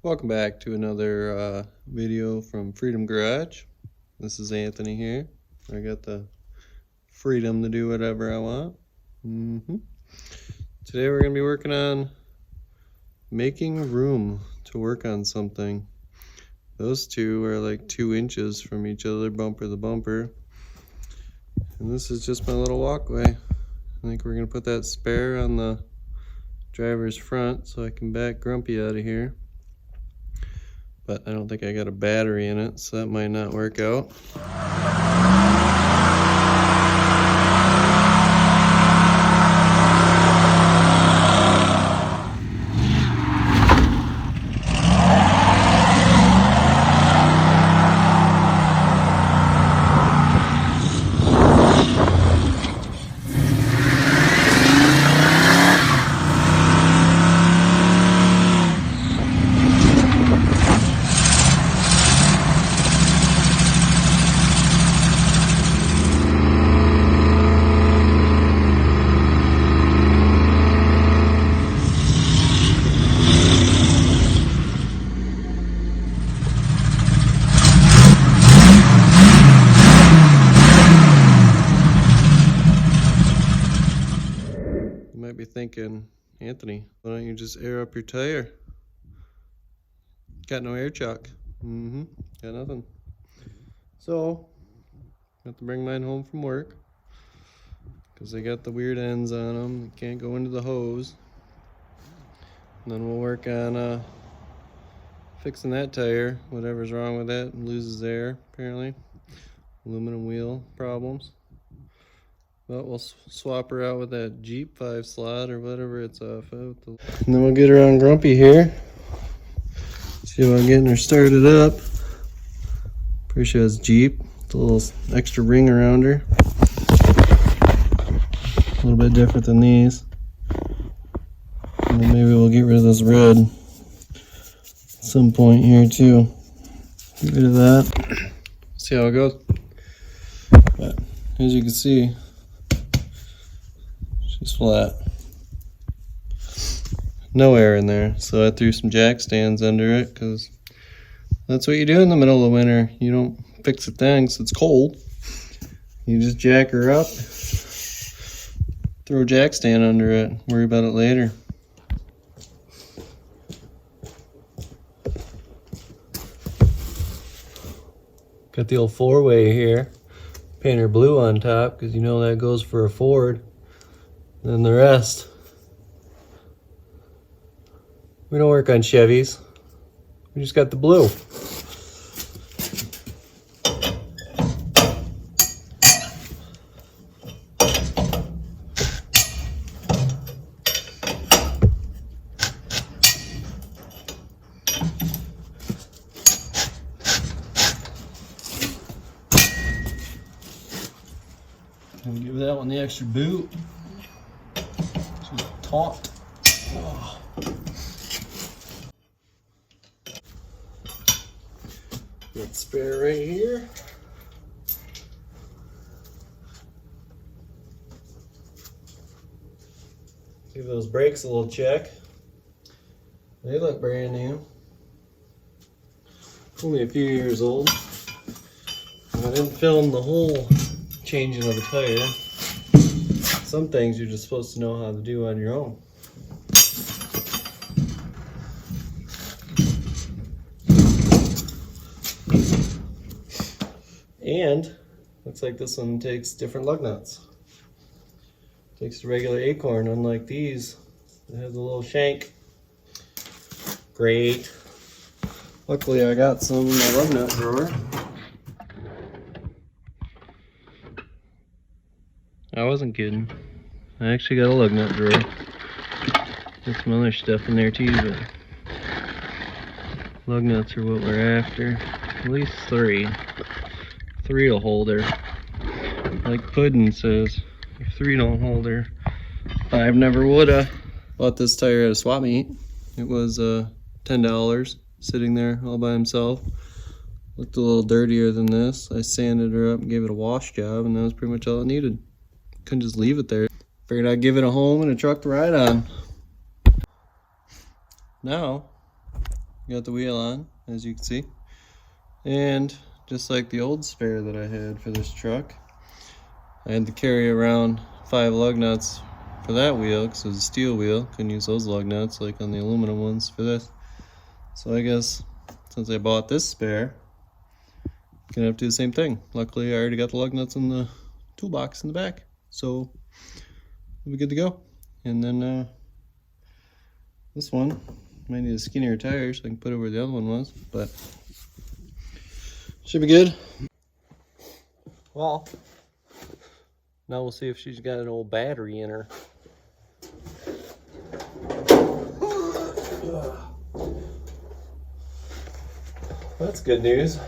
Welcome back to another video from Freedom Garage. This is Anthony here. I got the freedom to do whatever I want. Today we're going to be working on making room to work on something. Those two are like 2 inches from each other, bumper to bumper. And this is just my little walkway. I think we're going to put that spare on the driver's front so I can back Grumpy out of here. But I don't think I got a battery in it, so that might not work out. Might be thinking, Anthony, why don't you just air up your tire? Got no air chuck. Got nothing. So, I have to bring mine home from work because they got the weird ends on them. You can't go into the hose. And then we'll work on fixing that tire. Whatever's wrong with it, loses air apparently. Aluminum wheel problems. But we'll swap her out with that Jeep 5 slot or whatever it's off of. And then we'll get her on Grumpy here. See about getting her started up. Pretty sure it's Jeep. It's a little extra ring around her. A little bit different than these. And then maybe we'll get rid of this red at some point here too. Get rid of that. See how it goes. But as you can see, she's flat. No air in there, so I threw some jack stands under it because that's what you do in the middle of winter. You don't fix the thing so it's cold. You just jack her up, throw a jack stand under it, worry about it later. Got the old 4-way here. Paint her blue on top because you know that goes for a Ford. Then the rest, we don't work on Chevys. We just got the blue. And give that one the extra boot. Taut. Oh. Got spare right here. Give those brakes a little check. They look brand new. Only a few years old. I didn't film the whole changing of the tire. Some things you're just supposed to know how to do on your own. And looks like this one takes different lug nuts. Takes the regular acorn, unlike these. It has a little shank. Great. Luckily I got some in my lug nut drawer. I wasn't kidding. I actually got a lug nut drawer. There's some other stuff in there too, but lug nuts are what we're after. At least 3. 3 will hold her. Like Puddin says, if 3 don't hold her, 5 never woulda. Bought this tire at a swap meet. It was $10 sitting there all by himself. Looked a little dirtier than this. I sanded her up and gave it a wash job, and that was pretty much all it needed. Couldn't just leave it there. Figured I'd give it a home and a truck to ride on. Now, got the wheel on, as you can see. And just like the old spare that I had for this truck, I had to carry around 5 lug nuts for that wheel because it was a steel wheel. Couldn't use those lug nuts like on the aluminum ones for this. So I guess since I bought this spare, I'm gonna have to do the same thing. Luckily I already got the lug nuts in the toolbox in the back, so we'll be good to go. And then this one might need a skinnier tire so I can put it where the other one was, but should be good. Well, now we'll see if she's got an old battery in her. That's good news.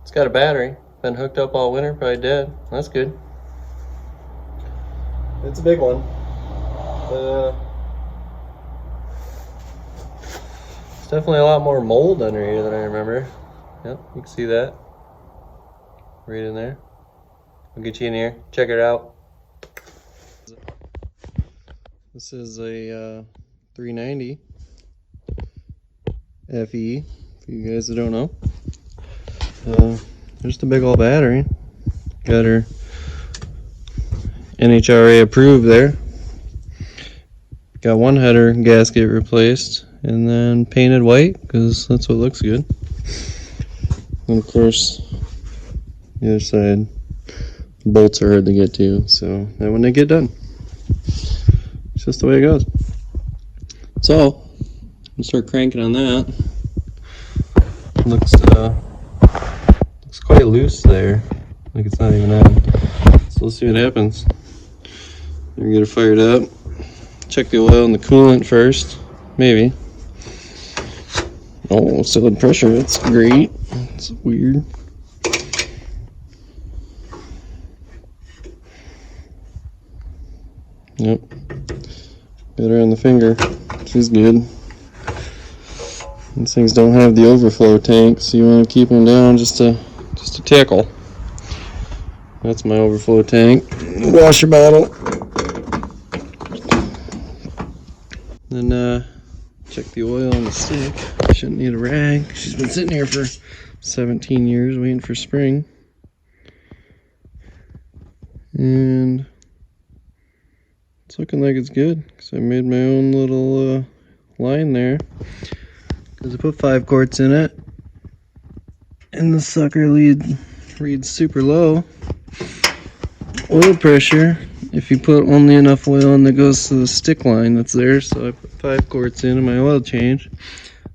It's got a battery. Been hooked up all winter, probably dead. That's good. It's a big one. It's definitely a lot more mold under here than I remember. Yep, you can see that. Right in there. I'll get you in here. Check it out. This is a 390 FE, for you guys that don't know. Just a big old battery. Got her NHRA approved there. Got one header gasket replaced and then painted white because that's what looks good. And of course, the other side, bolts are hard to get to, so that when they get done. It's just the way it goes. So, I'm gonna start cranking on that. Looks quite loose there. Like it's not even on. So let's see what happens. We're gonna get it fired up. Check the oil and the coolant first. Maybe. Oh, solid pressure. That's great. It's weird. Yep. Got her on the finger. She's good. These things don't have the overflow tank, so you want to keep them down just a tickle. That's my overflow tank. Washer bottle. Then check the oil on the stick. Shouldn't need a rag. She's been sitting here for 17 years waiting for spring. And it's looking like it's good because I made my own little line there. Because I put 5 quarts in it. And the sucker reads super low. Oil pressure, if you put only enough oil in that goes to the stick line that's there. So I put 5 quarts in my oil change.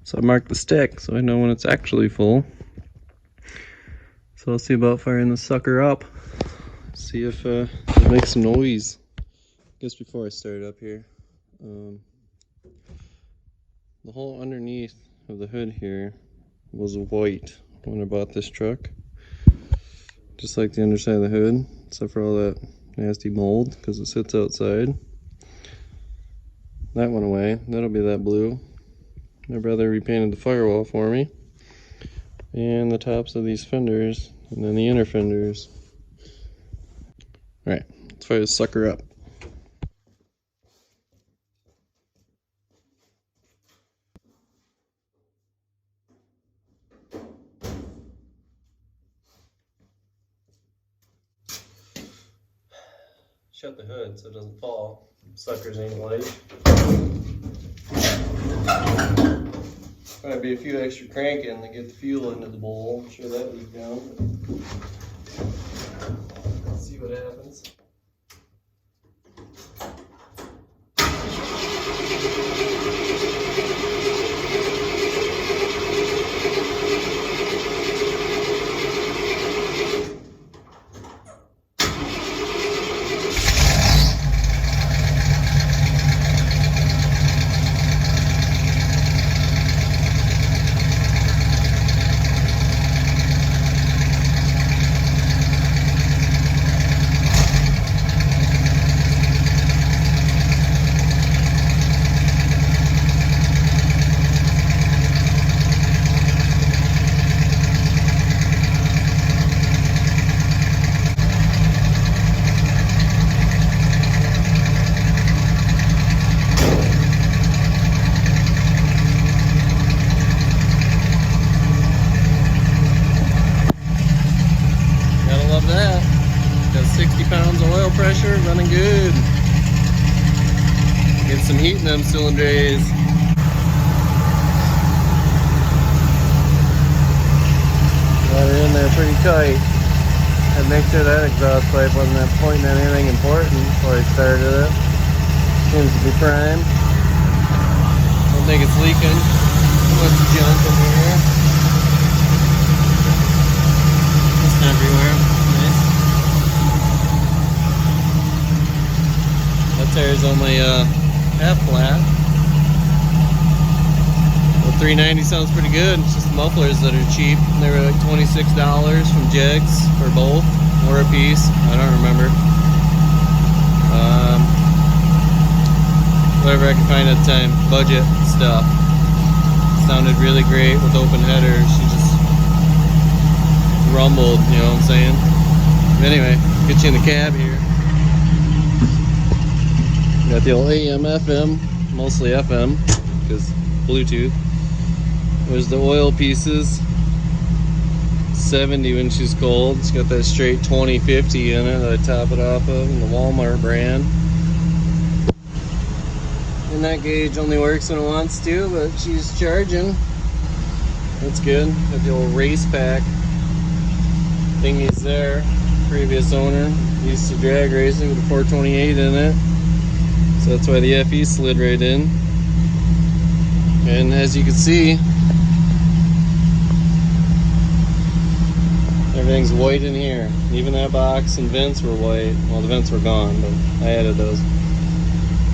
So I mark the stick so I know when it's actually full. So I'll see about firing the sucker up. See if it makes some noise. I guess before I start up here, the whole underneath of the hood here was white when I bought this truck. Just like the underside of the hood, except for all that nasty mold because it sits outside. That went away. That'll be that blue. My brother repainted the firewall for me. And the tops of these fenders, and then the inner fenders. Alright, let's fire this sucker up. Shut the hood so it doesn't fall. Suckers ain't light. Might be a few extra cranking to get the fuel into the bowl. I'm sure that leaked down. Let's see what happens. running good. Get some heat in them cylinders. Got it in there pretty tight. I'd make sure that exhaust pipe wasn't pointing at anything important before I started it. Seems to be primed. Don't think it's leaking. What's junk in here? It's everywhere. Nice. That tire's only half flat. The 390 sounds pretty good. It's just the mufflers that are cheap. They were like $26 from Jegs for both, or a piece. I don't remember. Whatever I can find at the time. Budget stuff. Sounded really great with open headers. She just rumbled, you know what I'm saying? But anyway, get you in the cab here. Got the old AM, FM, mostly FM, because Bluetooth. There's the oil pieces. 70 when she's cold. It's got that straight 2050 in it that I top it off of, and the Walmart brand. And that gauge only works when it wants to, but she's charging. That's good. Got the old race pack thingies there. Previous owner used to drag racing with a 428 in it. So that's why the FE slid right in. And as you can see, everything's white in here. Even that box and vents were white. Well, the vents were gone, but I added those.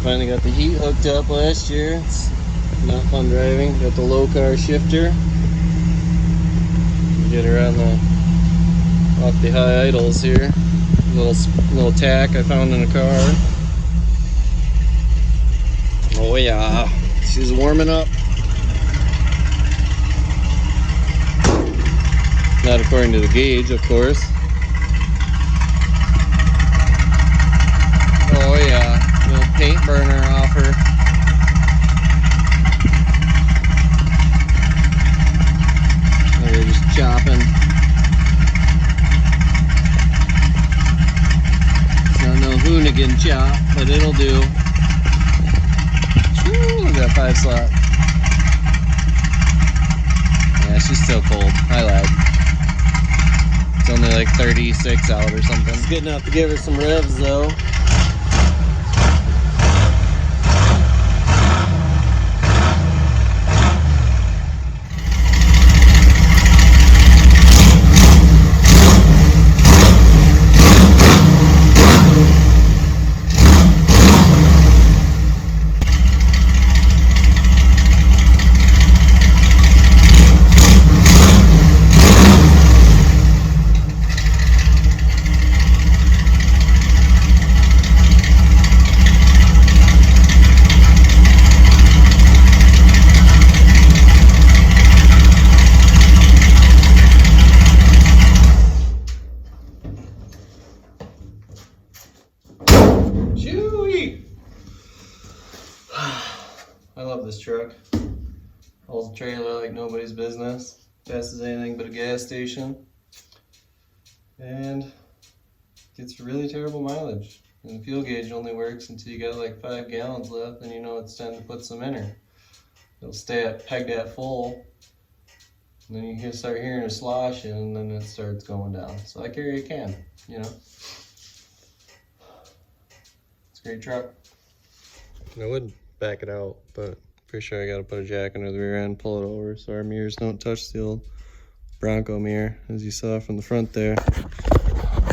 Finally got the heat hooked up last year. It's not fun driving. Got the low car shifter. Get her on off the high idles here. Little tack I found in a car. Oh yeah, she's warming up. Not according to the gauge, of course. Oh yeah, little paint burner off her. They're just chopping. Don't know hoonigan chop, but it'll do. Woo, look at that 5 slot. Yeah, she's still cold. I lied. It's only like 36 out or something. It's good enough to give her some revs though. I love this truck. Holds a trailer like nobody's business. Passes anything but a gas station. And gets really terrible mileage. And the fuel gauge only works until you got like 5 gallons left, and you know it's time to put some in her. It'll stay pegged at full. And then you can start hearing a sloshing, and then it starts going down. So I carry a can, you know. It's a great truck. I would back it out, but pretty sure I gotta put a jack under the rear end, pull it over so our mirrors don't touch the old Bronco mirror, as you saw from the front there.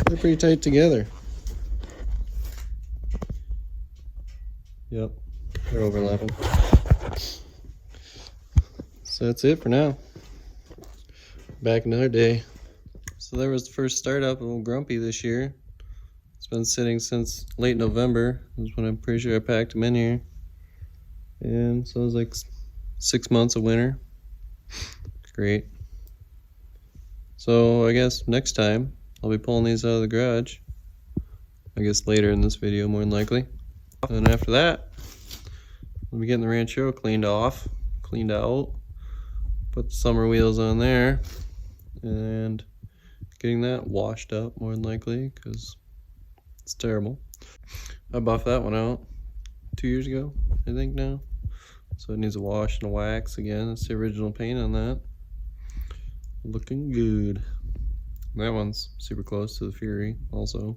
They're pretty tight together. Yep, they're overlapping. So that's it for now. Back another day. So there was the first startup of Old Grumpy this year. It's been sitting since late November. That's when I'm pretty sure I packed him in here. And so it was like 6 months of winter. Great. So I guess next time I'll be pulling these out of the garage. I guess later in this video, more than likely. And after that, we'll be getting the Ranchero cleaned out. Put the summer wheels on there. And getting that washed up, more than likely, because it's terrible. I buffed that one out 2 years ago, I think now. So it needs a wash and a wax again. It's the original paint on that. Looking good. That one's super close to the Fury also.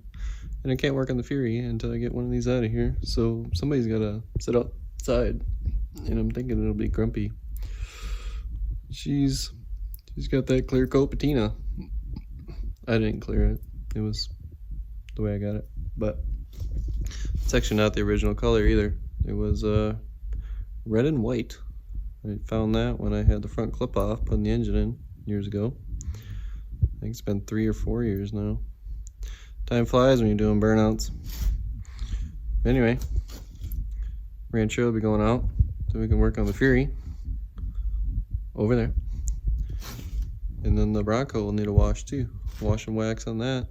And I can't work on the Fury until I get one of these out of here. So somebody's gotta sit outside. And I'm thinking it'll be Grumpy. She's got that clear coat patina. I didn't clear it. It was the way I got it. But it's actually not the original color either. It was red and white. I found that when I had the front clip off, putting the engine in years ago. I think it's been 3 or 4 years now. Time flies when you're doing burnouts. Anyway, Ranchero will be going out so we can work on the Fury over there. And then the Bronco will need a wash too. Wash and wax on that.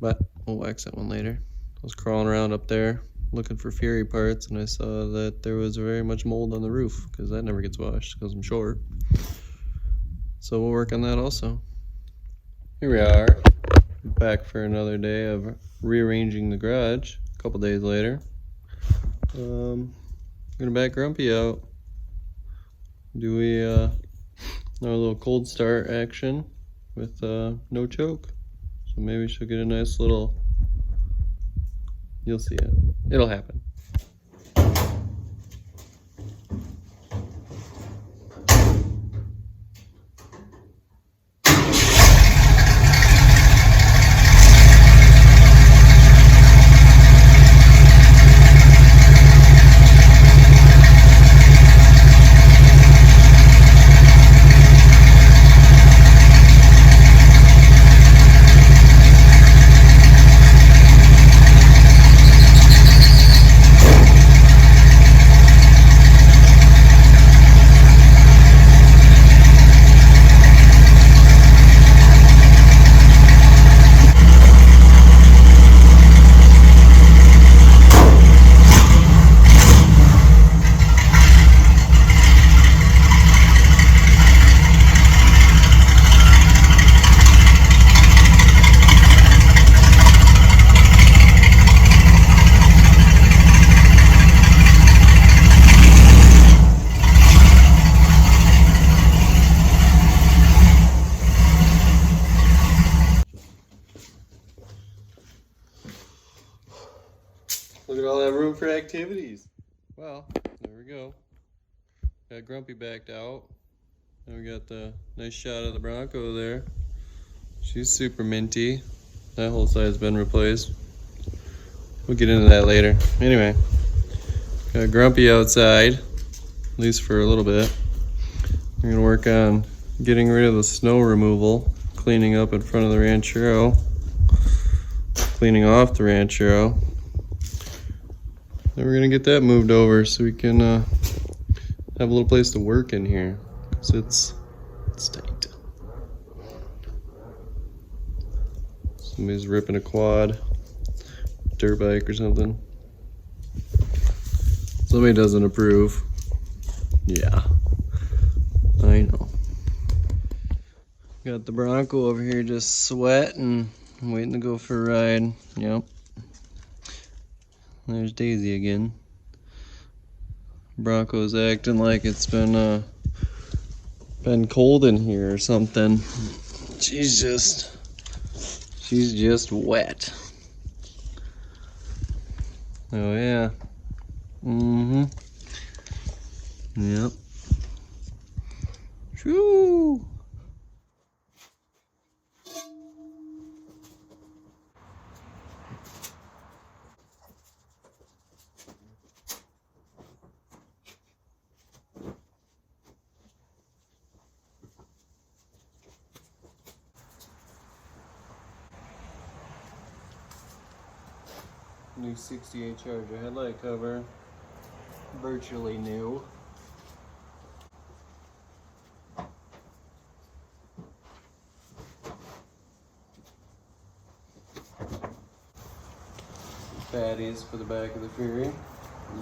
But we'll wax that one later. I was crawling around up there looking for Fury parts, and I saw that there was very much mold on the roof because that never gets washed because I'm short. So we'll work on that also. Here we are, back for another day of rearranging the garage. A couple days later, gonna back Grumpy out. Do another little cold start action with no choke. So maybe she'll get a nice little. You'll see it. It'll happen. Look at all that room for activities. Well, there we go. Got Grumpy backed out. And we got the nice shot of the Bronco there. She's super minty. That whole side's been replaced. We'll get into that later. Anyway, got Grumpy outside, at least for a little bit. We're gonna work on getting rid of the snow removal, cleaning up in front of the Ranchero, cleaning off the Ranchero. Then we're gonna get that moved over so we can have a little place to work in here, because it's tight. Somebody's ripping a quad, dirt bike or something. Somebody doesn't approve. Yeah, I know. Got the Bronco over here just sweating, waiting to go for a ride. Yep. There's Daisy again. Bronco's acting like it's been cold in here or something. She's just wet. Oh yeah. Mm-hmm. Yep. Shoo. New 68 Charger headlight cover, virtually new. Fatties for the back of the Fury.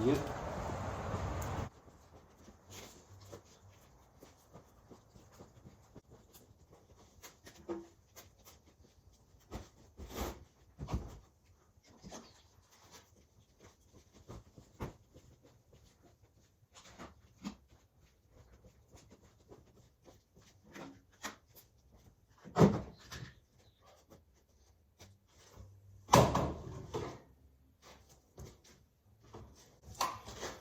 Yep.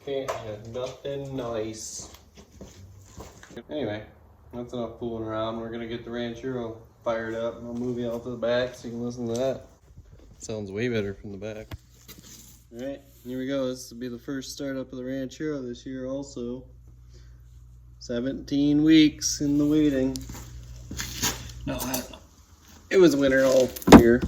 Can't have nothing nice. Anyway, that's enough fooling around. We're gonna get the Ranchero fired up and I'll move you out to the back so you can listen to that. Sounds way better from the back. Alright, here we go. This will be the first startup of the Ranchero this year also. 17 weeks in the waiting. No, it was winter all year.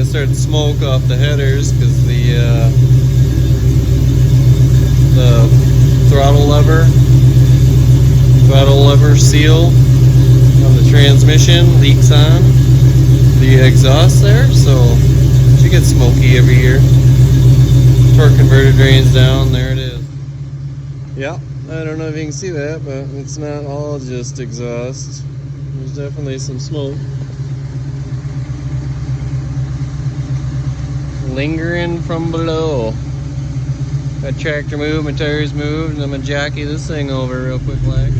Start smoke off the headers because the throttle lever seal on the transmission leaks on the exhaust there, so she gets smoky every year. Torque converter drains down. There it is. Yeah, I don't know if you can see that, but it's not all just exhaust. There's definitely some smoke lingering from below. Got tractor moved, my tires moved, and I'm gonna jockey this thing over real quick like.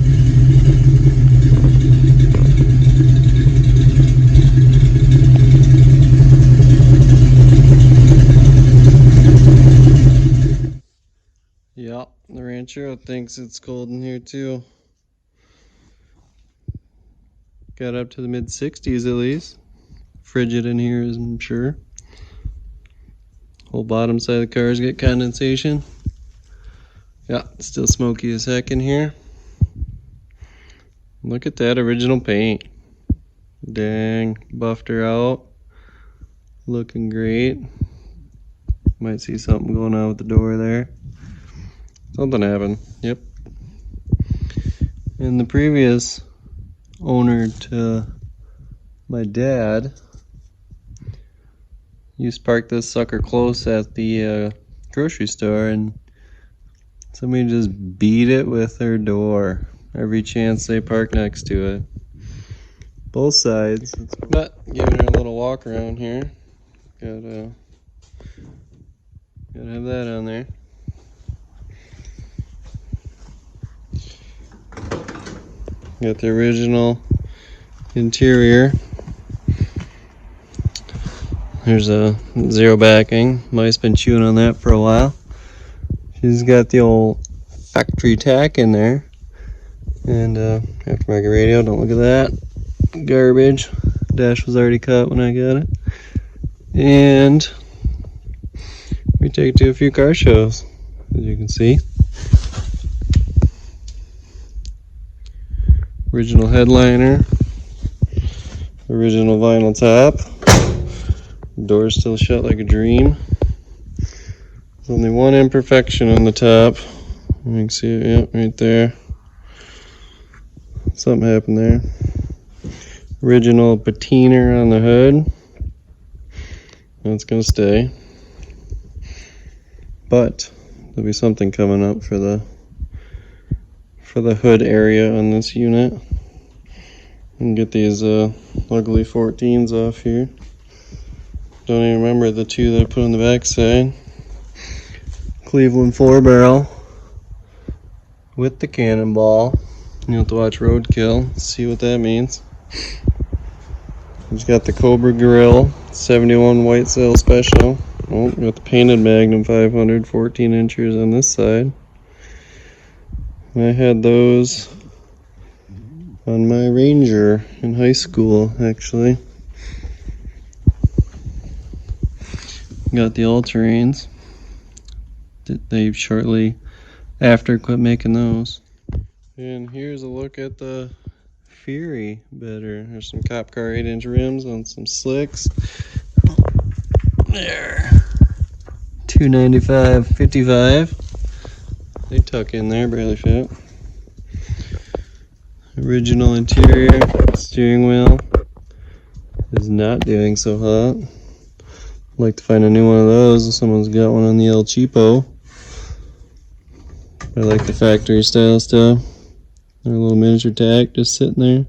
Yep, the Ranchero thinks it's cold in here too. Got up to the mid 60s at least. Frigid in here, I'm sure. Whole bottom side of the cars get condensation. Yeah, it's still smoky as heck in here. Look at that original paint. Dang, buffed her out. Looking great. Might see something going on with the door there. Something happened, yep. And the previous owner to my dad used to park this sucker close at the grocery store, and somebody just beat it with their door every chance they park next to it. Both sides. But giving her a little walk around here. Gotta have that on there. Got the original interior. There's a zero backing. Mike's been chewing on that for a while. She's got the old factory tack in there. And aftermarket radio, don't look at that. Garbage. Dash was already cut when I got it. And we take it to a few car shows, as you can see. Original headliner. Original vinyl top. Door's still shut like a dream. There's only one imperfection on the top. You can see it, yep, right there. Something happened there. Original patiner on the hood. That's gonna stay. But there'll be something coming up for the hood area on this unit. And get these ugly 14s off here. Don't even remember the two that I put on the back side. Cleveland 4-barrel with the cannonball. You have to watch Roadkill, see what that means. He's got the Cobra grill, 71 white sail special. Oh, got the painted Magnum 500, 14 inches on this side. I had those on my Ranger in high school, actually. Got the all-terrains. They shortly after quit making those. And here's a look at the Fury better. There's some cop car 8-inch rims on some slicks. There. 295/55. They tuck in there, barely fit. Original interior. Steering wheel is not doing so hot. I'd like to find a new one of those if someone's got one on the El Cheapo. I like the factory style stuff. Our little miniature tack just sitting there.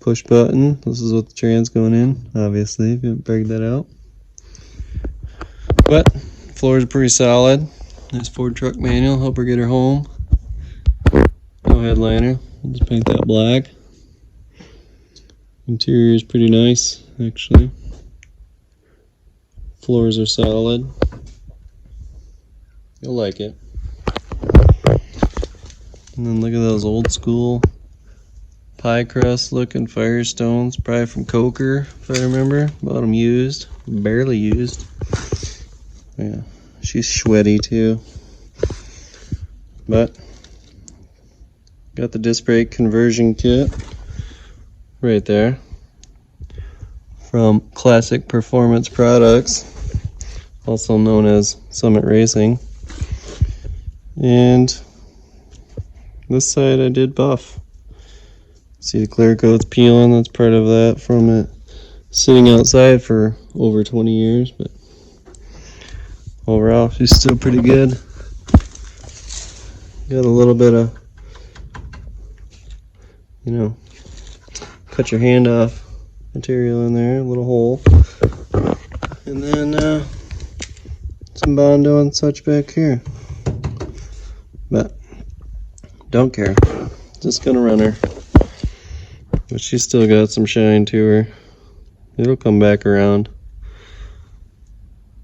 Push button. This is what the tran's going in, obviously, if you haven't figured that out. But floors are pretty solid. Nice Ford truck manual, help her get her home. No headliner. I'll just paint that black. Interior is pretty nice, actually. Floors are solid. You'll like it. And then look at those old school pie crust looking Firestones, probably from Coker, if I remember. Bought them used, barely used. Yeah, she's sweaty too. But got the disc brake conversion kit right there from Classic Performance Products, also known as Summit Racing. And this side I did buff. See the clear coat's peeling, that's part of that from it sitting outside for over 20 years, but overall she's still pretty good. Got a little bit of, you know, cut your hand off material in there, a little hole. And then some Bondo and such back here. But don't care, just gonna run her. But she's still got some shine to her. It'll come back around.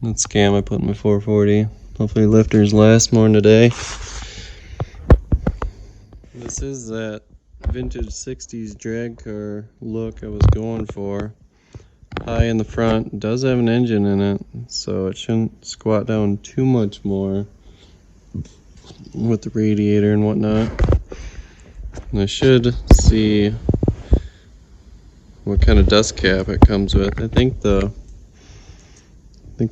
That scam I put in my 440. Hopefully lifters last more than today. This is that vintage 60s drag car look I was going for. High in the front, it does have an engine in it, so it shouldn't squat down too much more with the radiator and whatnot. And I should see what kind of dust cap it comes with. I think the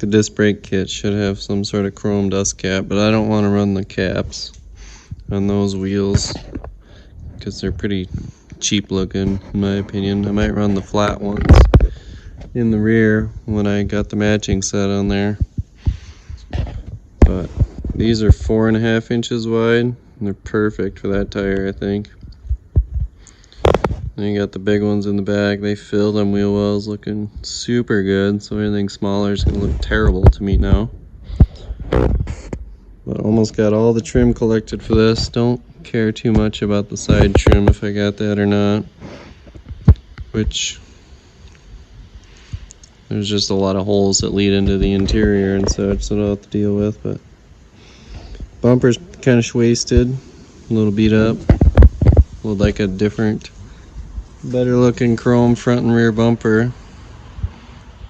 disc brake kit should have some sort of chrome dust cap, but I don't want to run the caps on those wheels because they're pretty cheap looking in my opinion. I might run the flat ones in the rear when I got the matching set on there. But these are 4.5 inches wide and they're perfect for that tire, I think. Then you got the big ones in the back. They filled them wheel wells looking super good, so anything smaller is going to look terrible to me now. But almost got all the trim collected for this. Don't care too much about the side trim if I got that or not. Which, there's just a lot of holes that lead into the interior and such that I'll have to deal with. But bumper's kind of wasted, a little beat up. Would like a different, better looking chrome front and rear bumper.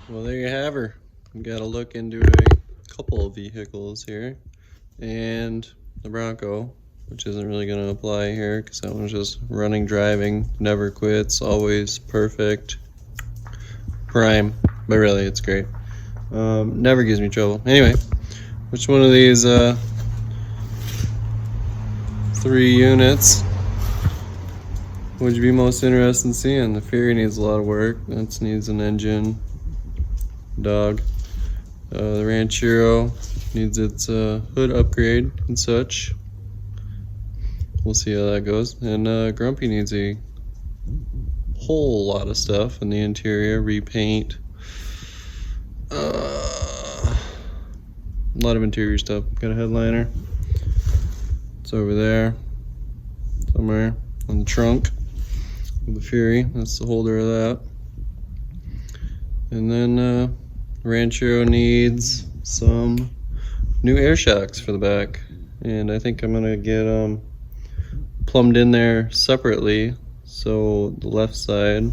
Well, there you have her. We got to look into a couple of vehicles here, and the Bronco, which isn't really going to apply here because that one's just running, driving, never quits, always perfect, prime. But really, it's great. Never gives me trouble. Anyway, which one of these 3 units. What would you be most interested in seeing? The Fury needs a lot of work. That needs an engine, dog. The Ranchero needs its hood upgrade and such. We'll see how that goes. And Grumpy needs a whole lot of stuff in the interior, repaint. A lot of interior stuff. Got a headliner. It's over there somewhere on the trunk of the Fury. That's the holder of that. And then Ranchero needs some new air shocks for the back, and I think I'm gonna get plumbed in there separately, so the left side,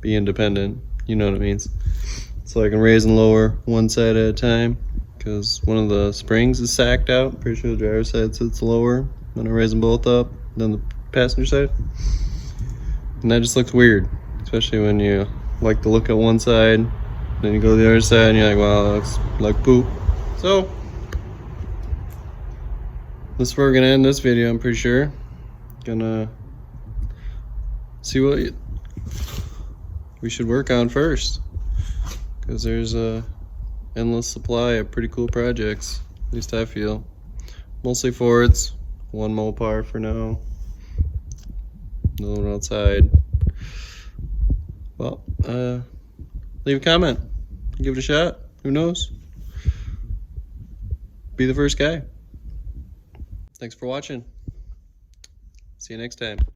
be independent. You know what it means. So I can raise and lower one side at a time, because one of the springs is sacked out. Pretty sure the driver's side sits lower. I'm gonna raise them both up, then the passenger side, and that just looks weird, especially when you like to look at one side, then you go to the other side and you're like, wow, that looks like poop. So this is where we're gonna end this video. I'm pretty sure gonna see what we should work on first, because there's a endless supply of pretty cool projects, at least I feel. Mostly Fords, one Mopar for now, another one outside. Well, leave a comment, give it a shot, who knows? Be the first guy. Thanks for watching. See you next time.